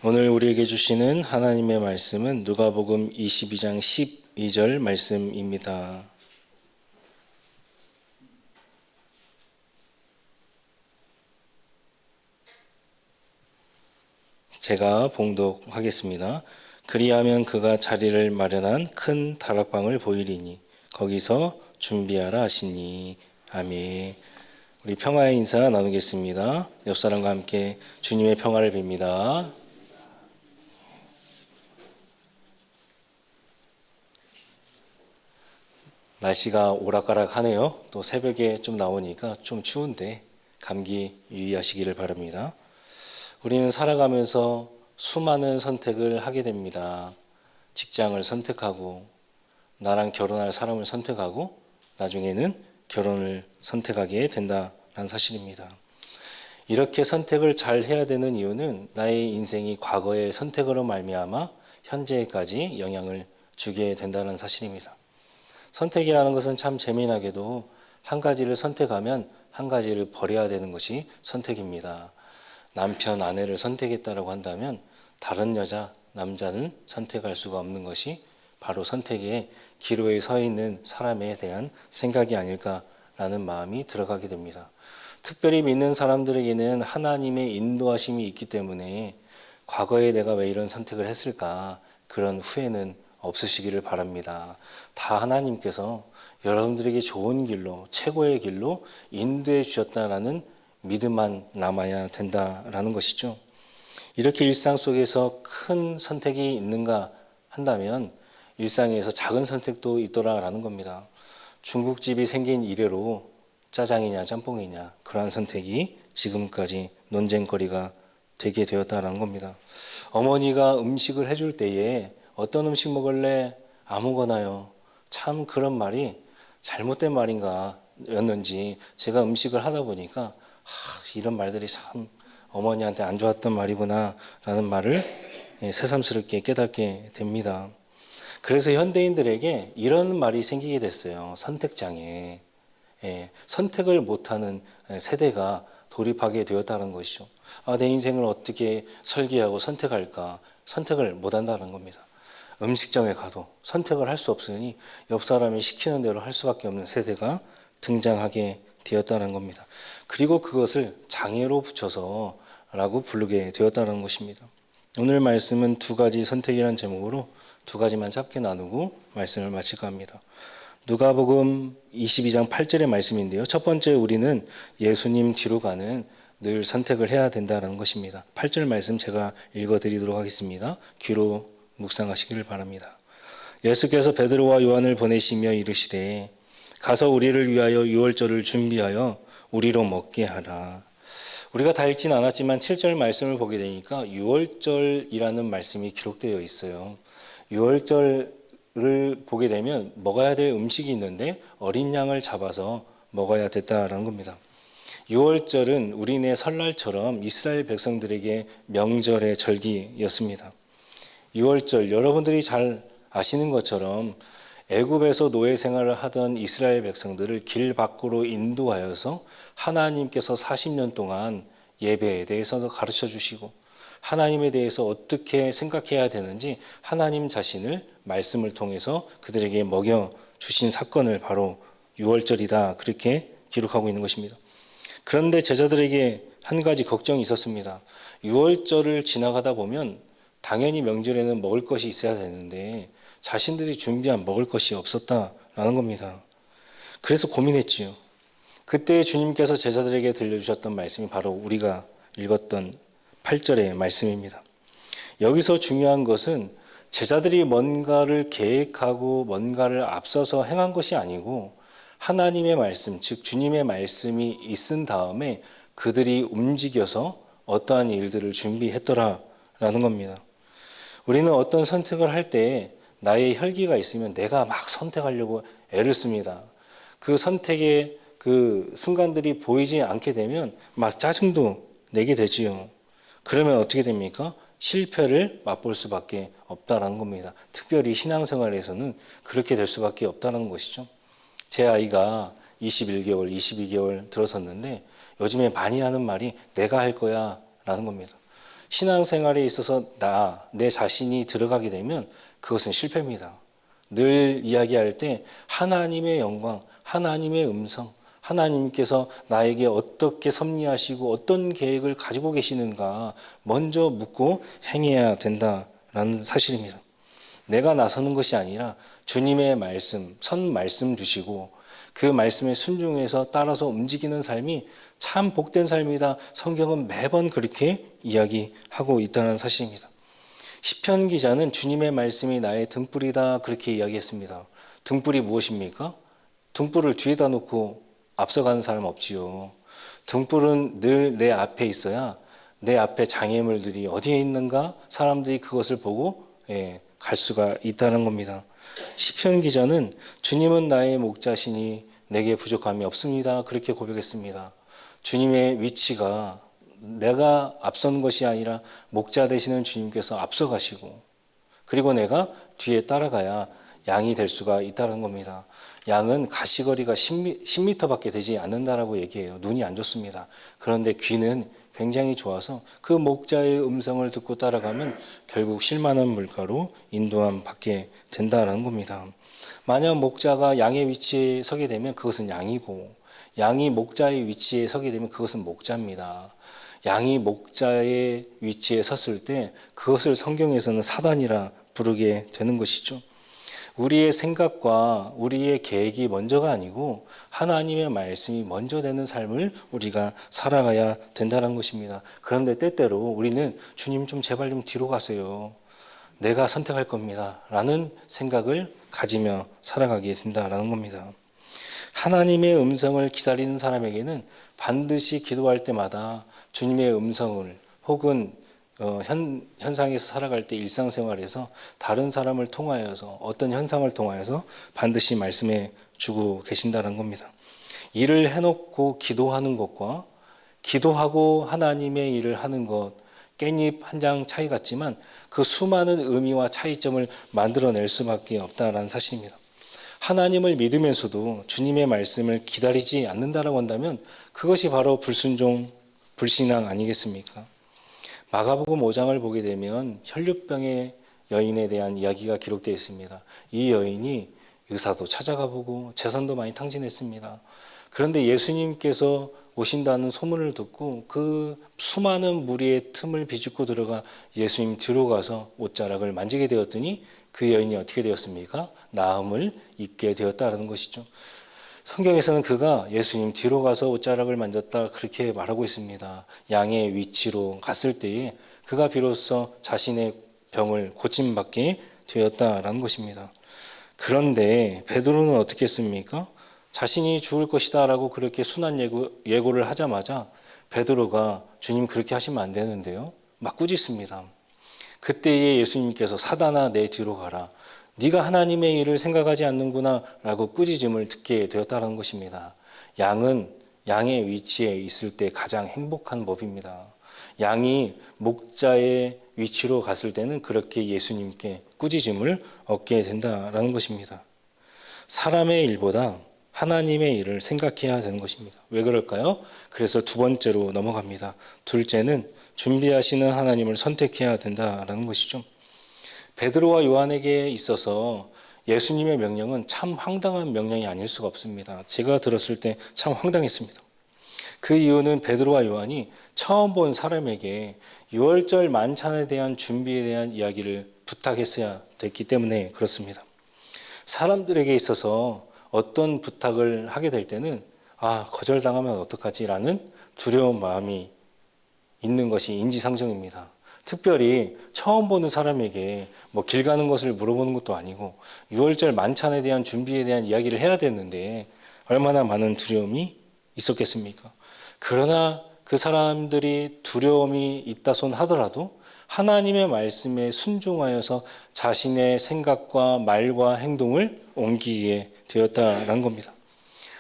오늘 우리에게 주시는 하나님의 말씀은 누가복음 22장 12절 말씀입니다. 제가 봉독하겠습니다. 그리하면 그가 자리를 마련한 큰 다락방을 보이리니 거기서 준비하라 하시니. 아멘. 우리 평화의 인사 나누겠습니다. 옆 사람과 함께 주님의 평화를 빕니다. 날씨가 오락가락하네요. 또 새벽에 좀 나오니까 좀 추운데 감기 유의하시기를 바랍니다. 우리는 살아가면서 수많은 선택을 하게 됩니다. 직장을 선택하고 나랑 결혼할 사람을 선택하고 나중에는 결혼을 선택하게 된다는 사실입니다. 이렇게 선택을 잘 해야 되는 이유는 나의 인생이 과거의 선택으로 말미암아 현재까지 영향을 주게 된다는 사실입니다. 선택이라는 것은 참 재미나게도 한 가지를 선택하면 한 가지를 버려야 되는 것이 선택입니다. 남편, 아내를 선택했다고 한다면 다른 여자, 남자는 선택할 수가 없는 것이 바로 선택의 기로에 서 있는 사람에 대한 생각이 아닐까라는 마음이 들어가게 됩니다. 특별히 믿는 사람들에게는 하나님의 인도하심이 있기 때문에 과거에 내가 왜 이런 선택을 했을까 그런 후회는 없으시기를 바랍니다. 다 하나님께서 여러분들에게 좋은 길로, 최고의 길로 인도해 주셨다라는 믿음만 남아야 된다라는 것이죠. 이렇게 일상 속에서 큰 선택이 있는가 한다면 일상에서 작은 선택도 있더라라는 겁니다. 중국집이 생긴 이래로 짜장이냐 짬뽕이냐 그러한 선택이 지금까지 논쟁거리가 되게 되었다라는 겁니다. 어머니가 음식을 해줄 때에 어떤 음식 먹을래? 아무거나요. 참 그런 말이 잘못된 말인가 였는지 제가 음식을 하다 보니까 이런 말들이 참 어머니한테 안 좋았던 말이구나 라는 말을 새삼스럽게 깨닫게 됩니다. 그래서 현대인들에게 이런 말이 생기게 됐어요. 선택장애. 선택을 못하는 세대가 돌입하게 되었다는 것이죠. 내 인생을 어떻게 설계하고 선택할까? 선택을 못한다는 겁니다. 음식점에 가도 선택을 할 수 없으니 옆 사람이 시키는 대로 할 수밖에 없는 세대가 등장하게 되었다는 겁니다. 그리고 그것을 장애로 붙여서 라고 부르게 되었다는 것입니다. 오늘 말씀은 두 가지 선택이라는 제목으로 두 가지만 짧게 나누고 말씀을 마칠까 합니다. 누가복음 22장 8절의 말씀인데요. 첫 번째 우리는 예수님 뒤로 가는 늘 선택을 해야 된다는 것입니다. 8절 말씀 제가 읽어드리도록 하겠습니다. 귀로 묵상하시기를 바랍니다. 예수께서 베드로와 요한을 보내시며 이르시되 가서 우리를 위하여 유월절을 준비하여 우리로 먹게 하라. 우리가 다 읽진 않았지만 7절 말씀을 보게 되니까 유월절이라는 말씀이 기록되어 있어요. 유월절을 보게 되면 먹어야 될 음식이 있는데 어린 양을 잡아서 먹어야 됐다라는 겁니다. 유월절은 우리네 설날처럼 이스라엘 백성들에게 명절의 절기였습니다. 유월절 여러분들이 잘 아시는 것처럼 애굽에서 노예 생활을 하던 이스라엘 백성들을 길 밖으로 인도하여서 하나님께서 40년 동안 예배에 대해서도 가르쳐 주시고 하나님에 대해서 어떻게 생각해야 되는지 하나님 자신을 말씀을 통해서 그들에게 먹여 주신 사건을 바로 유월절이다 그렇게 기록하고 있는 것입니다. 그런데 제자들에게 한 가지 걱정이 있었습니다. 유월절을 지나가다 보면 당연히 명절에는 먹을 것이 있어야 되는데 자신들이 준비한 먹을 것이 없었다라는 겁니다. 그래서 고민했지요. 그때 주님께서 제자들에게 들려주셨던 말씀이 바로 우리가 읽었던 8절의 말씀입니다. 여기서 중요한 것은 제자들이 뭔가를 계획하고 뭔가를 앞서서 행한 것이 아니고 하나님의 말씀, 즉 주님의 말씀이 있은 다음에 그들이 움직여서 어떠한 일들을 준비했더라라는 겁니다. 우리는 어떤 선택을 할 때 나의 혈기가 있으면 내가 막 선택하려고 애를 씁니다. 그 선택의 그 순간들이 보이지 않게 되면 막 짜증도 내게 되지요. 그러면 어떻게 됩니까? 실패를 맛볼 수밖에 없다는 겁니다. 특별히 신앙생활에서는 그렇게 될 수밖에 없다는 것이죠. 제 아이가 21개월, 22개월 들어섰는데 요즘에 많이 하는 말이 내가 할 거야 라는 겁니다. 신앙생활에 있어서 내 자신이 들어가게 되면 그것은 실패입니다. 늘 이야기할 때 하나님의 영광, 하나님의 음성, 하나님께서 나에게 어떻게 섭리하시고 어떤 계획을 가지고 계시는가 먼저 묻고 행해야 된다라는 사실입니다. 내가 나서는 것이 아니라 주님의 말씀, 선 말씀 주시고 그 말씀에 순종해서 따라서 움직이는 삶이 참 복된 삶이다. 성경은 매번 그렇게 이야기하고 있다는 사실입니다. 시편 기자는 주님의 말씀이 나의 등불이다 그렇게 이야기했습니다. 등불이 무엇입니까? 등불을 뒤에다 놓고 앞서가는 사람 없지요. 등불은 늘 내 앞에 있어야 내 앞에 장애물들이 어디에 있는가 사람들이 그것을 보고 갈 수가 있다는 겁니다. 시편 기자는 주님은 나의 목자시니 내게 부족함이 없습니다. 그렇게 고백했습니다. 주님의 위치가 내가 앞서는 것이 아니라 목자 되시는 주님께서 앞서가시고 그리고 내가 뒤에 따라가야 양이 될 수가 있다는 겁니다. 양은 가시거리가 10m밖에 되지 않는다라고 얘기해요. 눈이 안 좋습니다. 그런데 귀는 굉장히 좋아서 그 목자의 음성을 듣고 따라가면 결국 실만한 물가로 인도함 받게 된다는 겁니다. 만약 목자가 양의 위치에 서게 되면 그것은 양이고 양이 목자의 위치에 서게 되면 그것은 목자입니다. 양이 목자의 위치에 섰을 때 그것을 성경에서는 사단이라 부르게 되는 것이죠. 우리의 생각과 우리의 계획이 먼저가 아니고 하나님의 말씀이 먼저 되는 삶을 우리가 살아가야 된다는 것입니다. 그런데 때때로 우리는 주님 좀 제발 좀 뒤로 가세요. 내가 선택할 겁니다. 라는 생각을 가지며 살아가게 된다는 겁니다. 하나님의 음성을 기다리는 사람에게는 반드시 기도할 때마다 주님의 음성을 혹은 현상에서 살아갈 때 일상생활에서 다른 사람을 통하여서 어떤 현상을 통하여서 반드시 말씀해 주고 계신다는 겁니다. 일을 해놓고 기도하는 것과 기도하고 하나님의 일을 하는 것 깻잎 한 장 차이 같지만 그 수많은 의미와 차이점을 만들어낼 수밖에 없다는 사실입니다. 하나님을 믿으면서도 주님의 말씀을 기다리지 않는다라고 한다면 그것이 바로 불순종, 불신앙 아니겠습니까? 마가복음 5장을 보게 되면 혈류병의 여인에 대한 이야기가 기록되어 있습니다. 이 여인이 의사도 찾아가 보고 재산도 많이 탕진했습니다. 그런데 예수님께서 오신다는 소문을 듣고 그 수많은 무리의 틈을 비집고 들어가 예수님 뒤로 가서 옷자락을 만지게 되었더니 그 여인이 어떻게 되었습니까? 나음을 입게 되었다는 것이죠. 성경에서는 그가 예수님 뒤로 가서 옷자락을 만졌다 그렇게 말하고 있습니다. 양의 위치로 갔을 때에 그가 비로소 자신의 병을 고침받게 되었다라는 것입니다. 그런데 베드로는 어떻게 했습니까? 자신이 죽을 것이다 라고 그렇게 순한 예고를 하자마자 베드로가 주님 그렇게 하시면 안 되는데요. 막 꾸짖습니다. 그때에 예수님께서 사단아 내 뒤로 가라. 네가 하나님의 일을 생각하지 않는구나 라고 꾸짖음을 듣게 되었다는 것입니다. 양은 양의 위치에 있을 때 가장 행복한 법입니다. 양이 목자의 위치로 갔을 때는 그렇게 예수님께 꾸짖음을 얻게 된다는 것입니다. 사람의 일보다 하나님의 일을 생각해야 되는 것입니다. 왜 그럴까요? 그래서 두 번째로 넘어갑니다. 둘째는 준비하시는 하나님을 선택해야 된다는 것이죠. 베드로와 요한에게 있어서 예수님의 명령은 참 황당한 명령이 아닐 수가 없습니다. 제가 들었을 때 참 황당했습니다. 그 이유는 베드로와 요한이 처음 본 사람에게 유월절 만찬에 대한 준비에 대한 이야기를 부탁했어야 됐기 때문에 그렇습니다. 사람들에게 있어서 어떤 부탁을 하게 될 때는 거절당하면 어떡하지? 라는 두려운 마음이 있는 것이 인지상정입니다. 특별히 처음 보는 사람에게 길 가는 것을 물어보는 것도 아니고 유월절 만찬에 대한 준비에 대한 이야기를 해야 되는데 얼마나 많은 두려움이 있었겠습니까? 그러나 그 사람들이 두려움이 있다 손 하더라도 하나님의 말씀에 순종하여서 자신의 생각과 말과 행동을 옮기게 되었다는 겁니다.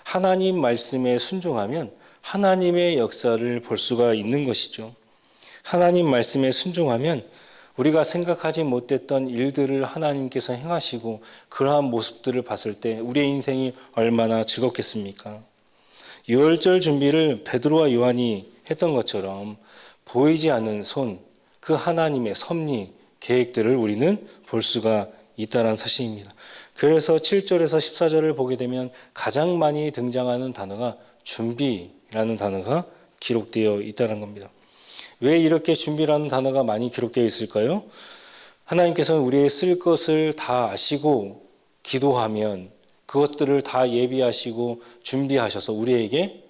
하나님 말씀에 순종하면 하나님의 역사를 볼 수가 있는 것이죠. 하나님 말씀에 순종하면 우리가 생각하지 못했던 일들을 하나님께서 행하시고 그러한 모습들을 봤을 때 우리의 인생이 얼마나 즐겁겠습니까? 유월절 준비를 베드로와 요한이 했던 것처럼 보이지 않는 손, 그 하나님의 섭리, 계획들을 우리는 볼 수가 있다는 사실입니다. 그래서 7절에서 14절을 보게 되면 가장 많이 등장하는 단어가 준비라는 단어가 기록되어 있다는 겁니다. 왜 이렇게 준비라는 단어가 많이 기록되어 있을까요? 하나님께서는 우리의 쓸 것을 다 아시고 기도하면 그것들을 다 예비하시고 준비하셔서 우리에게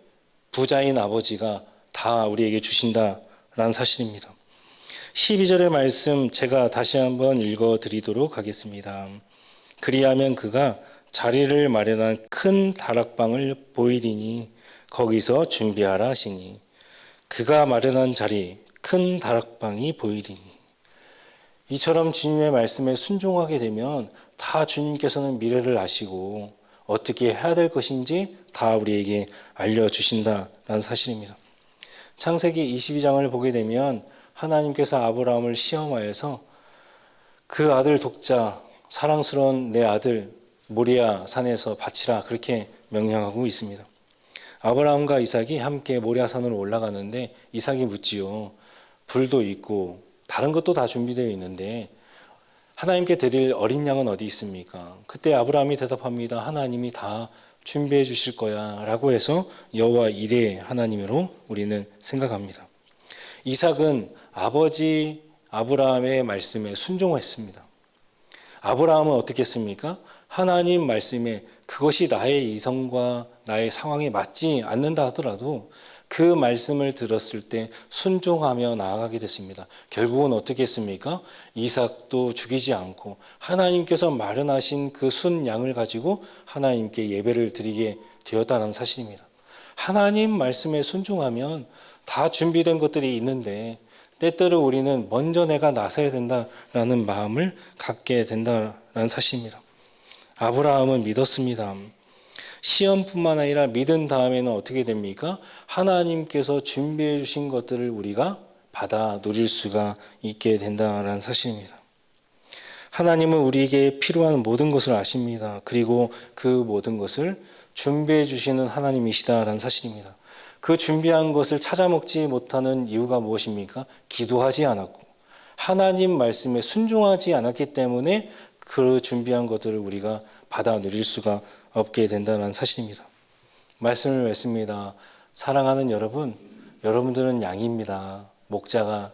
부자인 아버지가 다 우리에게 주신다라는 사실입니다. 12절의 말씀 제가 다시 한번 읽어드리도록 하겠습니다. 그리하면 그가 자리를 마련한 큰 다락방을 보이리니 거기서 준비하라 하시니 그가 마련한 자리 큰 다락방이 보이리니 이처럼 주님의 말씀에 순종하게 되면 다 주님께서는 미래를 아시고 어떻게 해야 될 것인지 다 우리에게 알려주신다는 사실입니다. 창세기 22장을 보게 되면 하나님께서 아브라함을 시험하여서 그 아들 독자 사랑스러운 내 아들 모리아 산에서 바치라 그렇게 명령하고 있습니다. 아브라함과 이삭이 함께 모리아 산으로 올라가는데 이삭이 묻지요. 불도 있고 다른 것도 다 준비되어 있는데 하나님께 드릴 어린 양은 어디 있습니까? 그때 아브라함이 대답합니다. 하나님이 다 준비해 주실 거야 라고 해서 여호와 이레 하나님으로 우리는 생각합니다. 이삭은 아버지 아브라함의 말씀에 순종했습니다. 아브라함은 어떻게 했습니까? 하나님 말씀에 그것이 나의 이성과 나의 상황에 맞지 않는다 하더라도 그 말씀을 들었을 때 순종하며 나아가게 됐습니다. 결국은 어떻게 했습니까? 이삭도 죽이지 않고 하나님께서 마련하신 그 순 양을 가지고 하나님께 예배를 드리게 되었다는 사실입니다. 하나님 말씀에 순종하면 다 준비된 것들이 있는데 때때로 우리는 먼저 내가 나서야 된다라는 마음을 갖게 된다는 사실입니다. 아브라함은 믿었습니다. 시험뿐만 아니라 믿은 다음에는 어떻게 됩니까? 하나님께서 준비해 주신 것들을 우리가 받아 누릴 수가 있게 된다는 사실입니다. 하나님은 우리에게 필요한 모든 것을 아십니다. 그리고 그 모든 것을 준비해 주시는 하나님이시다라는 사실입니다. 그 준비한 것을 찾아 먹지 못하는 이유가 무엇입니까? 기도하지 않았고 하나님 말씀에 순종하지 않았기 때문에 그 준비한 것들을 우리가 받아 누릴 수가 없게 된다는 사실입니다. 말씀을 맺습니다. 사랑하는 여러분, 여러분들은 양입니다. 목자가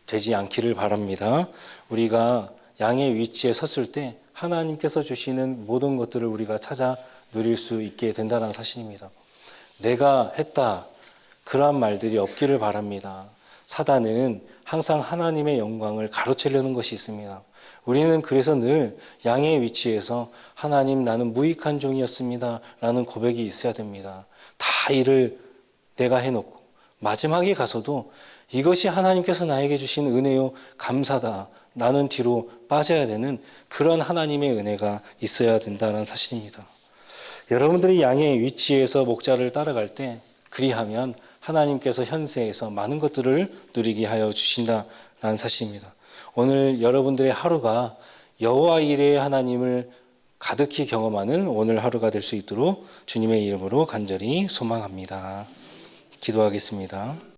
되지 않기를 바랍니다. 우리가 양의 위치에 섰을 때 하나님께서 주시는 모든 것들을 우리가 찾아 누릴 수 있게 된다는 사실입니다. 내가 했다. 그러한 말들이 없기를 바랍니다. 사단은 항상 하나님의 영광을 가로채려는 것이 있습니다. 우리는 그래서 늘 양의 위치에서 하나님 나는 무익한 종이었습니다 라는 고백이 있어야 됩니다. 다 일을 내가 해놓고 마지막에 가서도 이것이 하나님께서 나에게 주신 은혜요 감사다. 나는 뒤로 빠져야 되는 그런 하나님의 은혜가 있어야 된다는 사실입니다. 여러분들이 양의 위치에서 목자를 따라갈 때 그리하면 하나님께서 현세에서 많은 것들을 누리게 하여 주신다는 사실입니다. 오늘 여러분들의 하루가 여호와 이레의 하나님을 가득히 경험하는 오늘 하루가 될 수 있도록 주님의 이름으로 간절히 소망합니다. 기도하겠습니다.